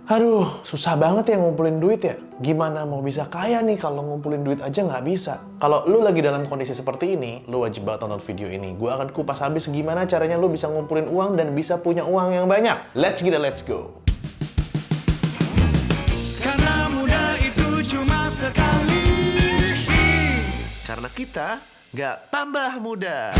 Aduh, susah banget ya ngumpulin duit ya. Gimana mau bisa kaya nih kalau ngumpulin duit aja nggak bisa? Kalau lu lagi dalam kondisi seperti ini, lu wajib banget tonton video ini. Gua akan kupas habis gimana caranya lu bisa ngumpulin uang dan bisa punya uang yang banyak. Let's get it, let's go! Karena muda itu cuma sekali. Karena kita nggak tambah muda.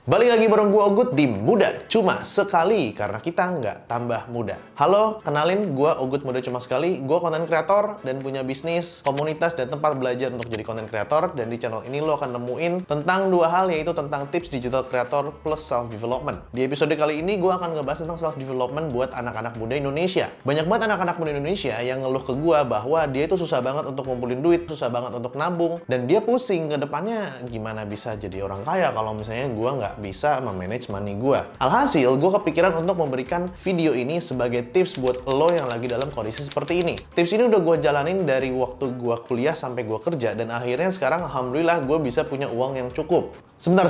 Balik lagi bareng gue Ogut di Muda Cuma Sekali, karena kita nggak tambah muda. Halo, kenalin gue Ogut Muda Cuma Sekali. Gue konten kreator dan punya bisnis, komunitas, dan tempat belajar untuk jadi konten kreator. Dan di channel ini lo akan nemuin tentang dua hal, yaitu tentang tips digital creator plus self-development. Di episode kali ini gue akan ngebahas tentang self-development buat anak-anak muda Indonesia. Banyak banget anak-anak muda Indonesia yang ngeluh ke gue bahwa dia itu susah banget untuk ngumpulin duit, susah banget untuk nabung, dan dia pusing ke depannya gimana bisa jadi orang kaya kalau misalnya gue nggak bisa memanage money gue. Alhasil, gue kepikiran untuk memberikan video ini sebagai tips buat lo yang lagi dalam kondisi seperti ini. Tips ini udah gue jalanin dari waktu gue kuliah sampai gue kerja, dan akhirnya sekarang alhamdulillah gue bisa punya uang yang cukup. Sebentar.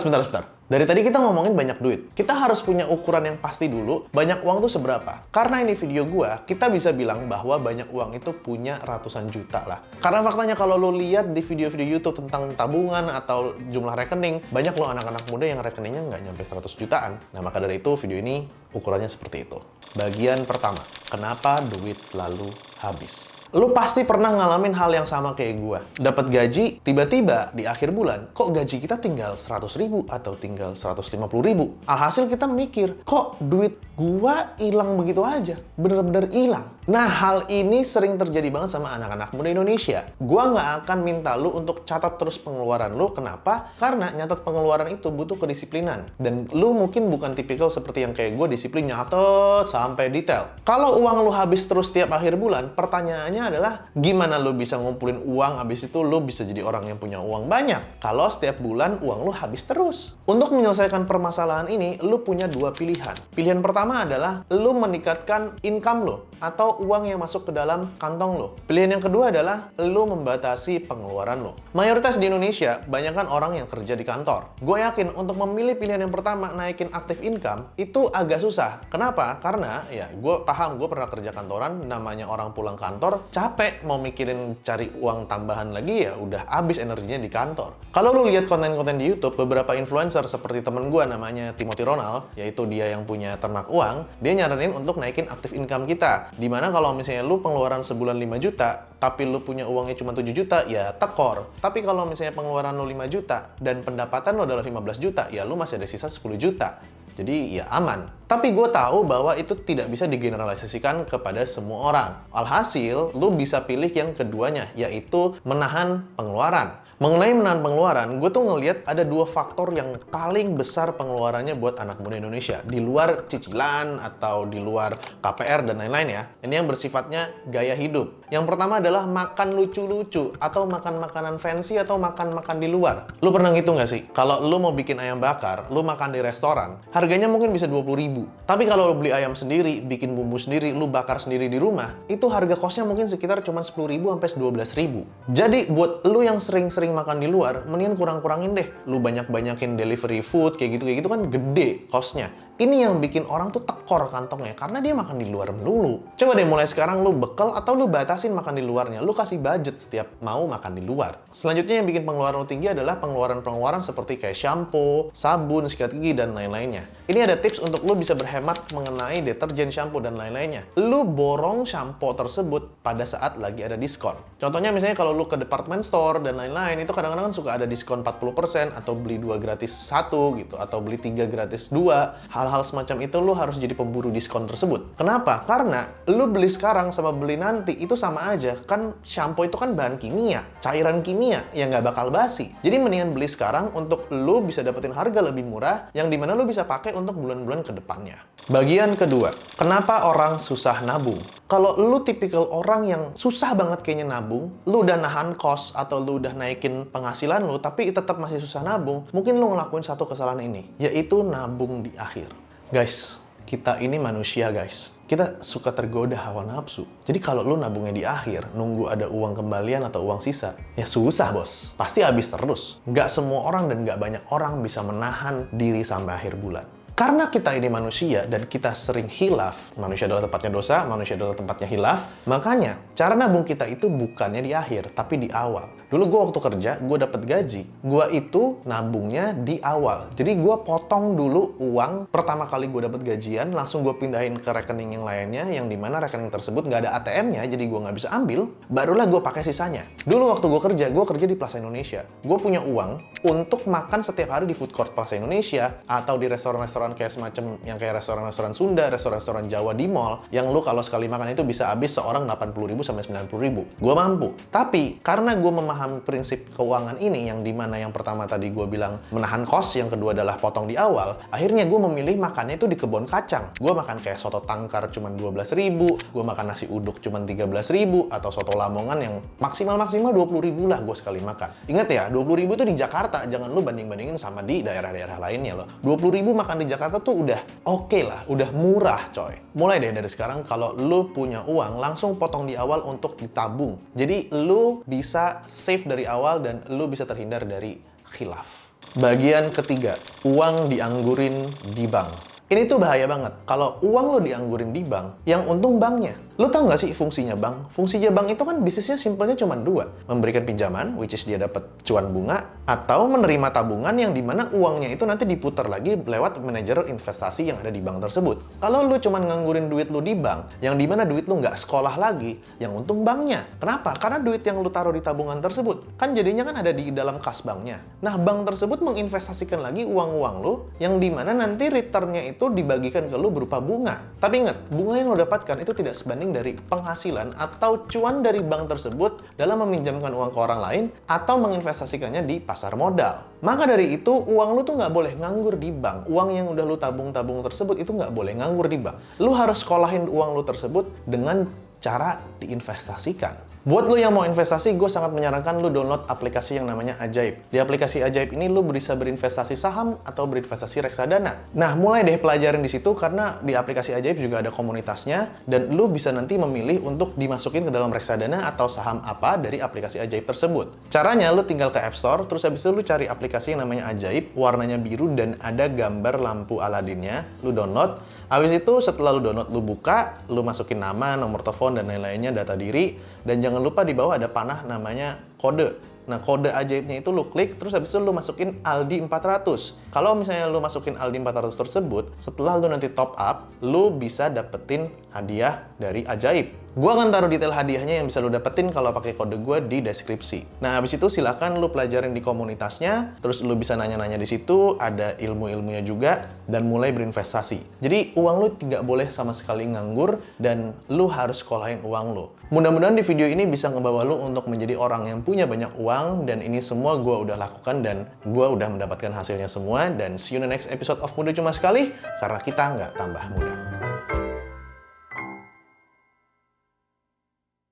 Dari tadi kita ngomongin banyak duit. Kita harus punya ukuran yang pasti dulu, banyak uang tuh seberapa. Karena ini video gua, kita bisa bilang bahwa banyak uang itu punya ratusan juta lah. Karena faktanya kalau lo lihat di video-video YouTube tentang tabungan atau jumlah rekening, banyak lo anak-anak muda yang rekeningnya nggak nyampe 100 jutaan. Nah, maka dari itu video ini ukurannya seperti itu. Bagian pertama, kenapa duit selalu habis? Lu pasti pernah ngalamin hal yang sama kayak gua. Dapat gaji, tiba-tiba di akhir bulan, kok gaji kita tinggal 100 ribu atau tinggal 150 ribu. Alhasil kita mikir, kok duit gua hilang begitu aja? Bener-bener hilang. Nah, hal ini sering terjadi banget sama anak-anak muda Indonesia. Gua nggak akan minta lu untuk catat terus pengeluaran lu. Kenapa? Karena nyatat pengeluaran itu butuh kedisiplinan. Dan lu mungkin bukan tipikal seperti yang kayak gua, disiplin nyatet sampai detail. Kalau uang lu habis terus tiap akhir bulan, pertanyaannya adalah gimana lu bisa ngumpulin uang, habis itu lu bisa jadi orang yang punya uang banyak kalau setiap bulan uang lu habis terus. Untuk menyelesaikan permasalahan ini, lu punya dua pilihan. Pilihan pertama adalah lu meningkatkan income lu atau uang yang masuk ke dalam kantong lu. Pilihan yang kedua adalah lu membatasi pengeluaran lu. Mayoritas di Indonesia banyak kan orang yang kerja di kantor. Gue yakin untuk memilih pilihan yang pertama, naikin active income, itu agak susah. Kenapa? Karena ya gue paham, gue pernah kerja kantoran, namanya orang pulang kantor capek, mau mikirin cari uang tambahan lagi ya udah habis energinya di kantor. Kalau lu lihat konten-konten di YouTube, beberapa influencer seperti temen gue namanya Timothy Ronald, yaitu dia yang punya ternak uang, dia nyaranin untuk naikin active income kita. Dimana kalau misalnya lu pengeluaran sebulan 5 juta, tapi lu punya uangnya cuma 7 juta, ya tekor. Tapi kalau misalnya pengeluaran lu 5 juta dan pendapatan lu adalah 15 juta, ya lu masih ada sisa 10 juta. Jadi ya aman. Tapi gue tahu bahwa itu tidak bisa digeneralisasikan kepada semua orang. Alhasil, lu bisa pilih yang keduanya, yaitu menahan pengeluaran. Mengenai menahan pengeluaran, gue tuh ngelihat ada dua faktor yang paling besar pengeluarannya buat anak muda Indonesia. Di luar cicilan atau di luar KPR dan lain-lain ya. Ini yang bersifatnya gaya hidup. Yang pertama adalah makan lucu-lucu atau makan makanan fancy atau makan-makan di luar. Lu pernah ngitung nggak sih? Kalau lu mau bikin ayam bakar, lu makan di restoran, harganya mungkin bisa 20 ribu. Tapi kalau lu beli ayam sendiri, bikin bumbu sendiri, lu bakar sendiri di rumah, itu harga kosnya mungkin sekitar cuma 10 ribu sampai 12 ribu. Jadi buat lu yang sering makan di luar, mendingan kurang-kurangin deh. Lu banyak-banyakin delivery food, kayak gitu kan gede costnya. Ini yang bikin orang tuh tekor kantongnya, karena dia makan di luar melulu. Coba deh mulai sekarang lu bekal atau lu batasin makan di luarnya. Lu kasih budget setiap mau makan di luar. Selanjutnya yang bikin pengeluaran lu tinggi adalah pengeluaran-pengeluaran seperti kayak shampoo, sabun, sikat gigi, dan lain-lainnya. Ini ada tips untuk lu bisa berhemat mengenai deterjen, shampoo, dan lain-lainnya. Lu borong shampoo tersebut pada saat lagi ada diskon. Contohnya misalnya kalau lu ke department store dan lain-lain, itu kadang-kadang suka ada diskon 40% atau beli 2 gratis 1 gitu, atau beli 3 gratis 2. Hal-hal semacam itu lu harus jadi pemburu diskon tersebut. Kenapa? Karena lu beli sekarang sama beli nanti itu sama aja. Kan shampoo itu kan bahan kimia, cairan kimia yang nggak bakal basi. Jadi mendingan beli sekarang untuk lu bisa dapetin harga lebih murah yang dimana lu bisa pakai untuk bulan-bulan ke depannya. Bagian kedua, kenapa orang susah nabung? Kalau lu tipikal orang yang susah banget kayaknya nabung, lu udah nahan kos atau lu udah naikin penghasilan lu tapi tetap masih susah nabung, mungkin lu ngelakuin satu kesalahan ini, yaitu nabung di akhir. Guys, Kita ini manusia guys. Kita suka tergoda hawa nafsu. Jadi kalau lu nabungnya di akhir, nunggu ada uang kembalian atau uang sisa, ya susah bos. Pasti habis terus. Nggak semua orang dan nggak banyak orang bisa menahan diri sampai akhir bulan. Karena kita ini manusia dan kita sering hilaf, manusia adalah tempatnya dosa, manusia adalah tempatnya hilaf, makanya cara nabung kita itu bukannya di akhir, tapi di awal. Dulu gue waktu kerja, gue dapet gaji, gue itu nabungnya di awal. Jadi gue potong dulu uang, pertama kali gue dapet gajian, langsung gue pindahin ke rekening yang lainnya, yang dimana rekening tersebut nggak ada ATM-nya, jadi gue nggak bisa ambil, barulah gue pakai sisanya. Dulu waktu gue kerja di Plaza Indonesia. Gue punya uang untuk makan setiap hari di food court Plaza Indonesia, atau di restoran-restoran kayak semacam yang kayak restoran-restoran Sunda, restoran-restoran Jawa di mall, yang lu kalau sekali makan itu bisa habis seorang 80.000 sampai 90.000. Gue mampu. Tapi karena gue memahami prinsip keuangan ini, yang dimana yang pertama tadi gue bilang menahan kos, yang kedua adalah potong di awal, akhirnya gue memilih makannya itu di kebun kacang. Gue makan kayak soto tangkar cuman 12.000, gue makan nasi uduk cuman 13.000, atau soto Lamongan yang maksimal 20.000 lah gue sekali makan. Ingat ya, 20.000 itu di Jakarta, jangan lu banding-bandingin sama di daerah-daerah lainnya loh. 20.000 makan di Jakarta tuh udah oke lah, udah murah coy. Mulai deh dari sekarang, kalau lu punya uang, langsung potong di awal untuk ditabung. Jadi lu bisa save dari awal dan lu bisa terhindar dari khilaf. Bagian ketiga, uang dianggurin di bank. Ini tuh bahaya banget. Kalau uang lo dianggurin di bank, yang untung banknya. Lo tau nggak sih fungsinya bank? Fungsinya bank itu kan bisnisnya simpelnya cuma dua. Memberikan pinjaman, which is dia dapat cuan bunga, atau menerima tabungan yang dimana uangnya itu nanti diputar lagi lewat manajer investasi yang ada di bank tersebut. Kalau lo cuma nganggurin duit lo di bank, yang dimana duit lo nggak sekolah lagi, yang untung banknya. Kenapa? Karena duit yang lo taruh di tabungan tersebut, kan jadinya kan ada di dalam kas banknya. Nah, bank tersebut menginvestasikan lagi uang-uang lo, yang dimana nanti returnnya itu dibagikan ke lo berupa bunga. Tapi ingat, bunga yang lo dapatkan itu tidak sebanding dari penghasilan atau cuan dari bank tersebut dalam meminjamkan uang ke orang lain atau menginvestasikannya di pasar modal. Maka dari itu, uang lu tuh nggak boleh nganggur di bank. Uang yang udah lu tabung-tabung tersebut itu nggak boleh nganggur di bank. Lu harus sekolahin uang lu tersebut dengan cara diinvestasikan. Buat lo yang mau investasi, gue sangat menyarankan lo download aplikasi yang namanya Ajaib. Di aplikasi Ajaib ini lo bisa berinvestasi saham atau berinvestasi reksadana. Nah, mulai deh pelajarin di situ, karena di aplikasi Ajaib juga ada komunitasnya, dan lo bisa nanti memilih untuk dimasukin ke dalam reksadana atau saham apa dari aplikasi Ajaib tersebut. Caranya lo tinggal ke App Store, terus habis itu lo cari aplikasi yang namanya Ajaib, warnanya biru dan ada gambar lampu Aladinnya. Lo download. Habis itu setelah lo download, lo buka, lo masukin nama, nomor telepon, dan lain-lainnya, data diri, dan jangan lupa di bawah ada panah namanya kode. Nah, kode ajaibnya itu lo klik, terus habis itu lo masukin Aldi 400. Kalau misalnya lo masukin Aldi 400 tersebut, setelah lo nanti top up, lo bisa dapetin hadiah dari Ajaib. Gua akan taruh detail hadiahnya yang bisa lo dapetin kalau pakai kode gua di deskripsi. Nah, habis itu silakan lo pelajarin di komunitasnya, terus lo bisa nanya-nanya di situ, ada ilmu-ilmunya juga, dan mulai berinvestasi. Jadi, uang lo tidak boleh sama sekali nganggur, dan lo harus sekolahin uang lo. Mudah-mudahan di video ini bisa ngebawa lo untuk menjadi orang yang punya banyak uang, dan ini semua gua udah lakukan, dan gua udah mendapatkan hasilnya semua, dan see you in the next episode of Muda Cuma Sekali, karena kita nggak tambah muda.